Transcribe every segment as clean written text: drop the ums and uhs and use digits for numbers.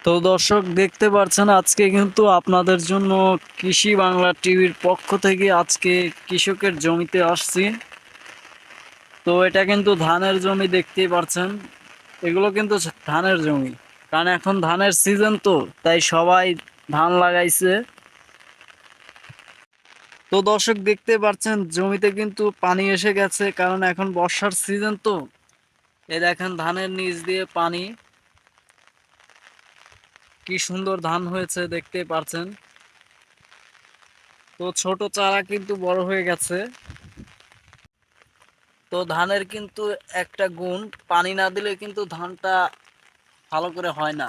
তো দর্শক দেখতে পাচ্ছেন আজকে কিন্তু আপনাদের জন্য কৃষি বাংলা টিভির পক্ষ থেকে আজকে কৃষকের জমিতে আসছি। তো এটা কিন্তু ধানের জমি দেখতেই পাচ্ছেন, এগুলো কিন্তু ধানের জমি, কারণ এখন ধানের সিজন, তো তাই সবাই ধান লাগাইছে। তো দর্শক দেখতে পাচ্ছেন জমিতে কিন্তু পানি এসে গেছে, কারণ এখন বর্ষার সিজন। তো এই দেখেন ধানের নিচ দিয়ে পানি, কি সুন্দর ধান হয়েছে দেখতে পাচ্ছেন। তো ছোট চারা কিন্তু বড় হয়ে গেছে। তো ধানের কিন্তু একটা গুণ, পানি না দিলে কিন্তু ধানটা ভালো করে হয় না।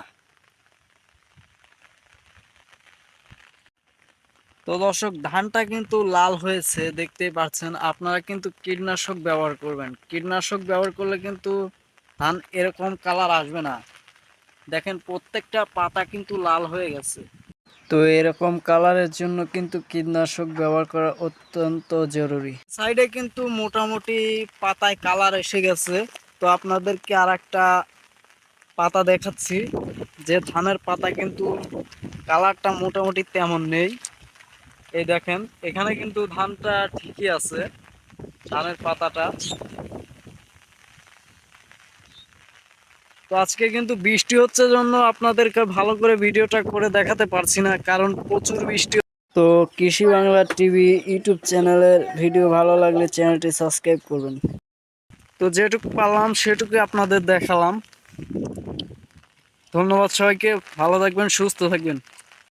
তো দর্শক ধানটা কিন্তু লাল হয়েছে দেখতেই পাচ্ছেন। আপনারা কিন্তু কীটনাশক ব্যবহার করবেন, কীটনাশক ব্যবহার করলে কিন্তু ধান এরকম কালার আসবে না। দেখেন প্রত্যেকটা পাতা কিন্তু লাল হয়ে গেছে। তো এরকম কালারের জন্য কিন্তু কীটনাশক ব্যবহার করা অত্যন্ত জরুরি। সাইডে কিন্তু মোটামুটি পাতায় কালার এসে গেছে। তো আপনাদেরকে আর একটা পাতা দেখাচ্ছি, যে ধানের পাতা কিন্তু কালারটা মোটামুটি তেমন নেই। এই দেখেন এখানে কিন্তু ধানটা ঠিকই আছে, ধানের পাতাটা। তো আজকে কিন্তু বৃষ্টি হচ্ছে জন্য আপনাদেরকে ভালো করে ভিডিওটা করে দেখাতে পারছি না, কারণ প্রচুর বৃষ্টি। তো কৃষি বাংলা টিভি ইউটিউব চ্যানেলের ভিডিও ভালো লাগলে চ্যানেলটি সাবস্ক্রাইব করবেন। তো যেটুকু পারলাম সেটুকু আপনাদের দেখালাম। ধন্যবাদ সবাইকে, ভালো থাকবেন, সুস্থ থাকবেন।